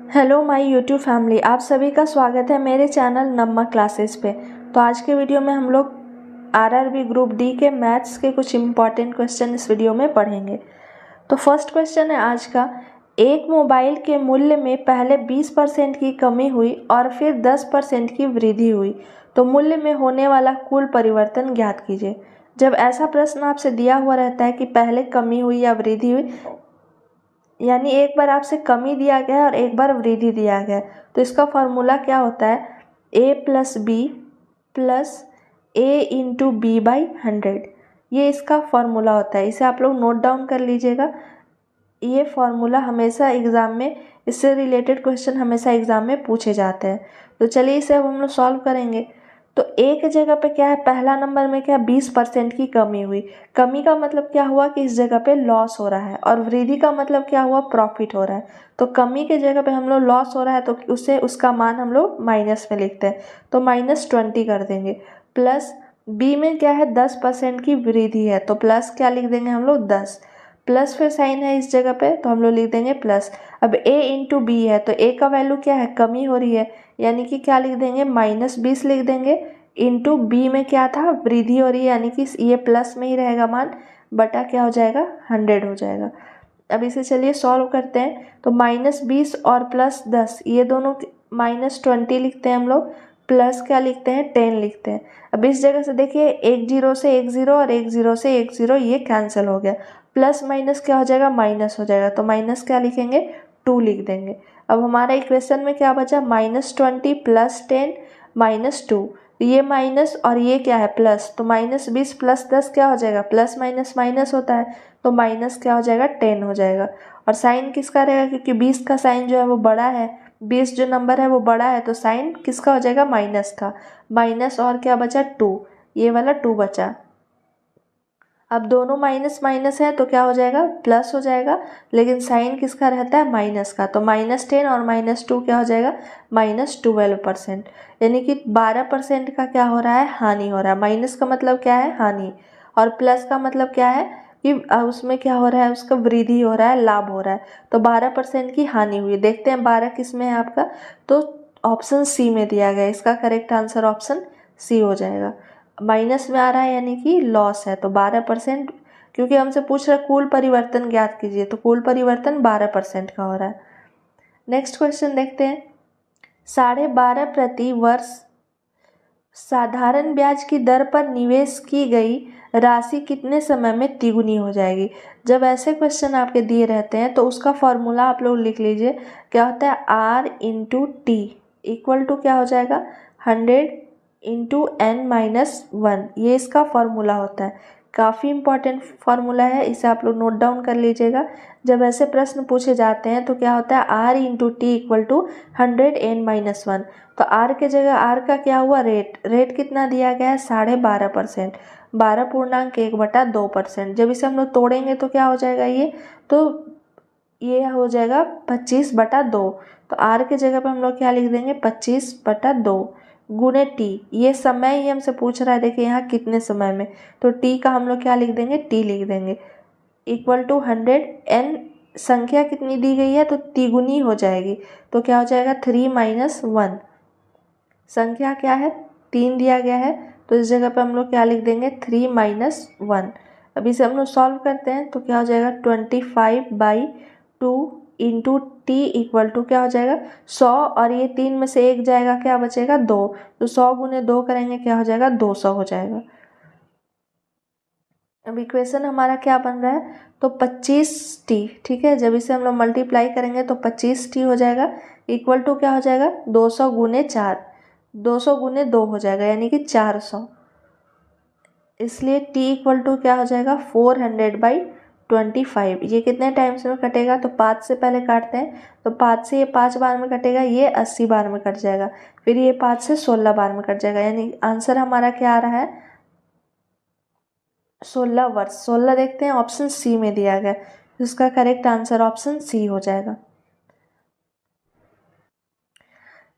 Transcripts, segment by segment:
Hello my YouTube family, आप सभी का स्वागत है मेरे चैनल नम्मा क्लासेस पे। तो आज के वीडियो में हम लोग आरआरबी ग्रुप डी के मैथ्स के कुछ इम्पॉर्टेंट क्वेश्चन इस वीडियो में पढ़ेंगे। तो फर्स्ट क्वेश्चन है आज का, एक मोबाइल के मूल्य में पहले 20% की कमी हुई और फिर 10% की वृद्धि हुई, तो मूल्य में होने वाला कुल परिवर्तन ज्ञात कीजिए। जब ऐसा प्रश्न आपसे दिया हुआ रहता है कि पहले कमी हुई या वृद्धि हुई, यानी एक बार आपसे कमी दिया गया है और एक बार वृद्धि दिया गया है, तो इसका फॉर्मूला क्या होता है, a plus B plus A into B by 100। ये इसका फॉर्मूला होता है, इसे आप लोग नोट डाउन कर लीजिएगा। ये फॉर्मूला हमेशा एग्ज़ाम में, इससे रिलेटेड क्वेश्चन हमेशा एग्ज़ाम में पूछे जाते हैं। तो चलिए इसे अब हम लोग सॉल्व करेंगे। तो ए के जगह पे क्या है, पहला नंबर में क्या 20% की कमी हुई। कमी का मतलब क्या हुआ कि इस जगह पे लॉस हो रहा है, और वृद्धि का मतलब क्या हुआ, प्रॉफिट हो रहा है। तो कमी के जगह पे हम लोग लॉस हो रहा है तो उसे उसका मान हम लोग माइनस में लिखते हैं, तो -20 कर देंगे। प्लस बी में क्या है 10% की वृद्धि है, तो प्लस क्या लिख देंगे हम लोग 10, प्लस फिर साइन है इस जगह पे तो हम लोग लिख देंगे प्लस। अब a इंटू बी है, तो a का वैल्यू क्या है, कमी हो रही है, यानी कि क्या लिख देंगे -20 लिख देंगे। इंटू बी में क्या था, वृद्धि हो रही है, यानी कि ये प्लस में ही रहेगा मान, बटा क्या हो जाएगा 100 हो जाएगा। अब इसे चलिए सॉल्व करते हैं। तो -20 और +10 ये दोनों -20 लिखते हैं हम लोग, प्लस क्या लिखते हैं 10 लिखते हैं। अब इस जगह से देखिए, एक जीरो से एक जीरो और एक जीरो से एक जीरो ये कैंसिल हो गया, प्लस माइनस क्या हो जाएगा, माइनस हो जाएगा, तो माइनस क्या लिखेंगे 2 लिख देंगे। अब हमारा इक्वेशन में क्या बचा, -20 + 10 -2, ये माइनस और ये क्या है प्लस, तो -20 + 10 क्या हो जाएगा, प्लस माइनस माइनस होता है, तो माइनस क्या हो जाएगा 10 हो जाएगा। और साइन किसका रहेगा, क्योंकि 20 का साइन जो है वो बड़ा है, 20 जो नंबर है वो बड़ा है, तो साइन किसका हो जाएगा, माइनस का। माइनस और क्या बचा 2, ये वाला 2 बचा। अब दोनों माइनस माइनस है तो क्या हो जाएगा, प्लस हो जाएगा, लेकिन साइन किसका रहता है, माइनस का, तो -10 और -2 क्या हो जाएगा, -12%। यानी कि 12% का क्या हो रहा है, हानि हो रहा है। माइनस का मतलब क्या है, हानि, और प्लस का मतलब क्या है कि उसमें क्या हो रहा है, उसका वृद्धि हो रहा है, लाभ हो रहा है। तो 12% की हानि हुई। देखते हैं 12 किस में है आपका, तो ऑप्शन सी में दिया गया, इसका करेक्ट आंसर ऑप्शन सी हो जाएगा। माइनस में आ रहा है यानी कि लॉस है, तो 12%, क्योंकि हमसे पूछ रहा है कुल परिवर्तन ज्ञात कीजिए, तो कुल परिवर्तन 12% का हो रहा है। नेक्स्ट क्वेश्चन देखते हैं, 12.5 प्रति वर्ष साधारण ब्याज की दर पर निवेश की गई राशि कितने समय में तिगुनी हो जाएगी। जब ऐसे क्वेश्चन आपके दिए रहते हैं तो उसका फॉर्मूला आप लोग लिख लीजिए, क्या होता है, R into T equal to क्या हो जाएगा, 100 इंटू n-1, ये इसका फॉर्मूला होता है। काफ़ी इंपॉर्टेंट फार्मूला है, इसे आप लोग नोट डाउन कर लीजिएगा। जब ऐसे प्रश्न पूछे जाते हैं तो क्या होता है, R into T equal to 100 n-1। तो R के जगह R का क्या हुआ, रेट कितना दिया गया है, 12.5%, 12.1/2%। जब इसे हम लोग तोड़ेंगे तो क्या हो जाएगा, ये हो जाएगा 25/2। तो R के जगह पे हम लोग क्या लिख देंगे, 25/2 गुणे टी, ये समय ही हमसे पूछ रहा है, देखिए यहाँ कितने समय में, तो टी का हम लोग क्या लिख देंगे, टी लिख देंगे, इक्वल टू 100 n, संख्या कितनी दी गई है तो तिगुनी हो जाएगी, तो क्या हो जाएगा 3-1, संख्या क्या है 3 दिया गया है, तो इस जगह पे हम लोग क्या लिख देंगे 3-1। अब इसे हम लोग सॉल्व करते हैं तो क्या हो जाएगा 25/2 इंटू टी इक्वल टू क्या हो जाएगा 100, और ये 3 में से 1 जाएगा, क्या बचेगा 2, तो 100 गुने 2 करेंगे क्या हो जाएगा 200 हो जाएगा। अब इक्वेशन हमारा क्या बन रहा है, तो 25t, ठीक है, जब इसे हम लोग मल्टीप्लाई करेंगे तो 25t हो जाएगा, इक्वल टू क्या हो जाएगा 200 गुने 4, 200 गुने 2 हो जाएगा, यानी कि 400, इसलिए t इक्वल टू क्या हो जाएगा 400/25। ये कितने टाइम्स में कटेगा, तो 5 से पहले काटते हैं, तो 5 से ये 5 बार में कटेगा, ये 80 बार में कट जाएगा, फिर ये 5 से 16 बार में कट जाएगा, यानी आंसर हमारा क्या आ रहा है 16 वर्ष। 16 देखते हैं, ऑप्शन सी में दिया गया, इसका करेक्ट आंसर ऑप्शन सी हो जाएगा।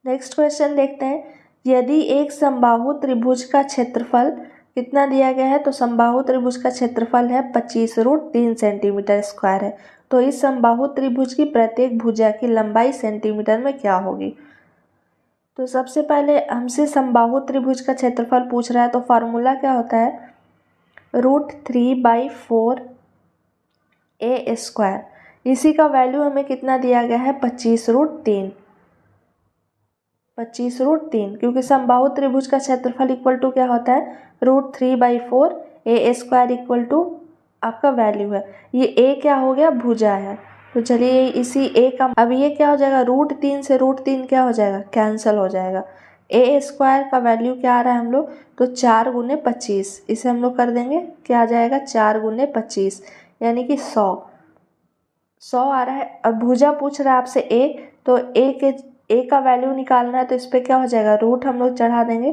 नेक्स्ट क्वेश्चन देखते हैं, यदि एक समबाहु त्रिभुज का क्षेत्रफल कितना दिया गया है, तो समबाहु त्रिभुज का क्षेत्रफल है 25√3 सेंटीमीटर स्क्वायर है। तो इस समबाहु त्रिभुज की प्रत्येक भुजा की लंबाई सेंटीमीटर में क्या होगी। तो सबसे पहले हमसे समबाहु त्रिभुज का क्षेत्रफल पूछ रहा है, तो फार्मूला क्या होता है, √3/4 a²। इसी का वैल्यू हमें कितना दिया गया है, 25√3, क्योंकि समबाहु त्रिभुज का क्षेत्रफल इक्वल टू क्या होता है, √3/4 a² इक्वल टू आपका वैल्यू है। ये a क्या हो गया, भुजा है। तो चलिए इसी a का, अब ये क्या हो जाएगा, √3 से √3 क्या हो जाएगा, कैंसिल हो जाएगा। a² का वैल्यू क्या आ रहा है हम लोग, तो 4 × 25, इसे हम लोग कर देंगे क्या आ जाएगा, 4 × 25 यानी कि 100 आ रहा है। अब भुजा पूछ रहा है आपसे a, तो a का वैल्यू निकालना है, तो इस पर क्या हो जाएगा, रूट हम लोग चढ़ा देंगे।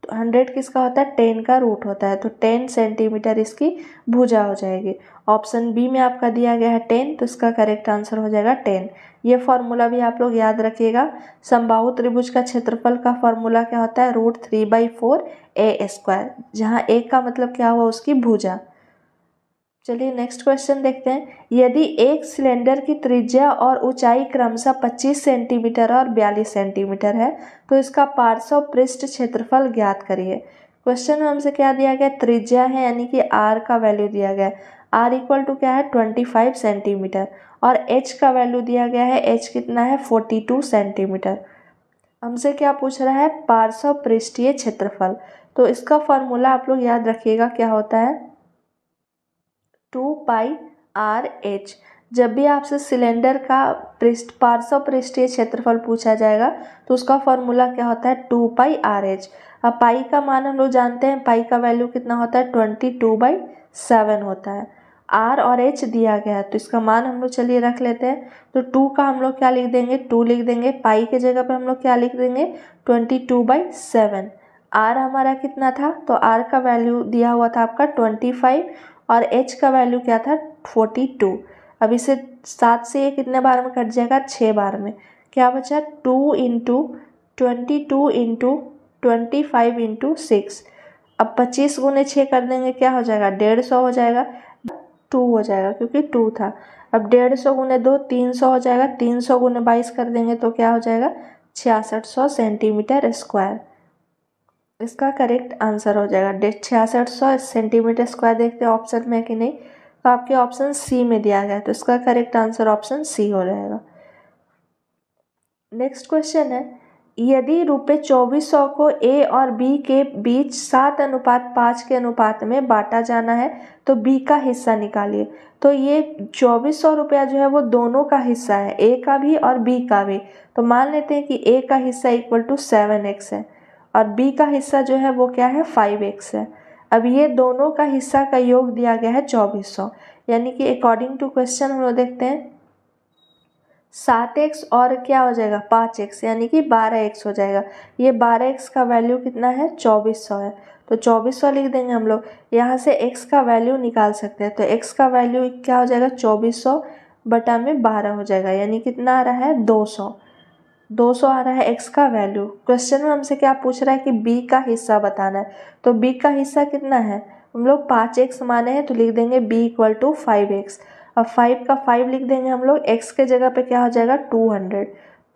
तो 100 किसका होता है, 10 का रूट होता है, तो 10 सेंटीमीटर इसकी भुजा हो जाएगी। ऑप्शन बी में आपका दिया गया है 10, तो इसका करेक्ट आंसर हो जाएगा 10। ये फॉर्मूला भी आप लोग याद रखिएगा। समबाहु त्रिभुज का क्षेत्रफल का फॉर्मूला क्या होता है, √3/4 a², जहाँ a का मतलब क्या हुआ, उसकी भुजा। चलिए नेक्स्ट क्वेश्चन देखते हैं। यदि एक सिलेंडर की त्रिज्या और ऊंचाई क्रमशः 25 सेंटीमीटर और 42 सेंटीमीटर है, तो इसका पार्श्व पृष्ठ क्षेत्रफल ज्ञात करिए। क्वेश्चन में हमसे क्या दिया गया, त्रिज्या है यानी कि r का वैल्यू दिया गया है, r इक्वल टू क्या है, 25 सेंटीमीटर, और h का वैल्यू दिया गया है, h कितना है, 42 सेंटीमीटर। हमसे क्या पूछ रहा है, पार्श्व पृष्ठीय क्षेत्रफल। तो इसका फॉर्मूला आप लोग याद रखिएगा, क्या होता है, 2πr/h। जब भी आपसे सिलेंडर का पार्श्व पृष्ठीय क्षेत्रफल पूछा जाएगा, तो उसका फॉर्मूला क्या होता है, 2πr/h। अब पाई का मान हम लोग जानते हैं, पाई का वैल्यू कितना होता है, 22/7 होता है। r और h दिया गया है, तो इसका मान हम लोग चलिए रख लेते हैं। तो 2 का हम लोग क्या लिख देंगे, 2 लिख देंगे। पाई के जगह पे हम लोग क्या लिख देंगे, 22/7। r हमारा कितना था, तो r का वैल्यू दिया हुआ था आपका 25, और h का वैल्यू क्या था, 42। अब इसे 7 से ये कितने बार में कट जाएगा, 6 बार में। क्या बचा, 2 × 22 × 25 × 6। अब 25 × 6 कर देंगे, क्या हो जाएगा, 150 हो जाएगा, 2 हो जाएगा क्योंकि 2 था। अब 150 × 2 300 हो जाएगा, 300 × 22 कर देंगे तो क्या हो जाएगा, 6600 सेंटीमीटर स्क्वायर। इसका करेक्ट आंसर हो जाएगा 6600 सेंटीमीटर स्क्वायर। देखते हैं ऑप्शन में कि नहीं, तो आपके ऑप्शन सी में दिया गया है, तो इसका करेक्ट आंसर ऑप्शन सी हो जाएगा। नेक्स्ट क्वेश्चन है, यदि ₹2400 को ए और बी के बीच 7:5 के अनुपात में बांटा जाना है, तो बी का हिस्सा निकालिए। तो ये 2400 रुपया जो है वो दोनों का हिस्सा है, ए का भी और बी का भी। तो मान लेते हैं कि ए का हिस्सा इक्वल टू 7x है, और बी का हिस्सा जो है वो क्या है, 5x है। अब ये दोनों का हिस्सा का योग दिया गया है 2400, यानी कि अकॉर्डिंग टू क्वेश्चन हम लोग देखते हैं 7x और क्या हो जाएगा, 5x, यानी कि 12x हो जाएगा। ये 12x का वैल्यू कितना है, 2400 है, तो 2400 लिख देंगे हम लोग। यहाँ से x का वैल्यू निकाल सकते हैं, तो x का वैल्यू क्या हो जाएगा, 2400 बटा में 12 हो जाएगा, यानी कितना आ रहा है, 200 आ रहा है x का वैल्यू। क्वेश्चन में हमसे क्या पूछ रहा है कि b का हिस्सा बताना है, तो b का हिस्सा कितना है, हम लोग 5x माने हैं, तो लिख देंगे b इक्वल टू 5x। अब 5 का 5 लिख देंगे हम लोग, x के जगह पे क्या हो जाएगा, 200,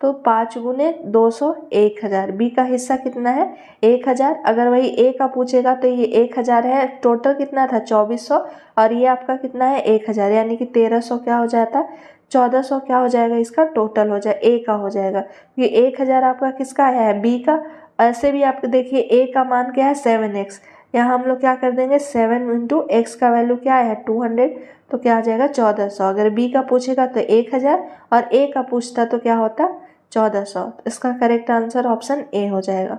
तो 5 × 200 1000। बी का हिस्सा कितना है, 1000। अगर वही a का पूछेगा तो ये 1000 है, टोटल कितना था 2400, और ये आपका कितना है 1000, यानी कि 1300 क्या हो जाता, 1400 क्या हो जाएगा, इसका टोटल हो जाए a का हो जाएगा। ये 1000 आपका किसका आया है, b का। ऐसे भी आप देखिए a का मान क्या है, 7x। यहाँ हम लोग क्या कर देंगे, 7 × x का वैल्यू क्या है, 200, तो क्या आ जाएगा 1400। अगर b का पूछेगा तो 1000, और a का पूछता तो क्या होता 1400। इसका करेक्ट आंसर ऑप्शन ए हो जाएगा।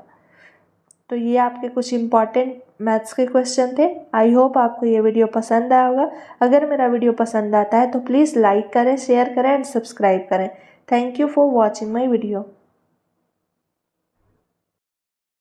तो ये आपके कुछ इंपॉर्टेंट मैथ्स के क्वेश्चन थे। आई होप आपको ये वीडियो पसंद आया होगा। अगर मेरा वीडियो पसंद आता है तो प्लीज़ लाइक करें, शेयर करें एंड सब्सक्राइब करें। Thank you for watching my video.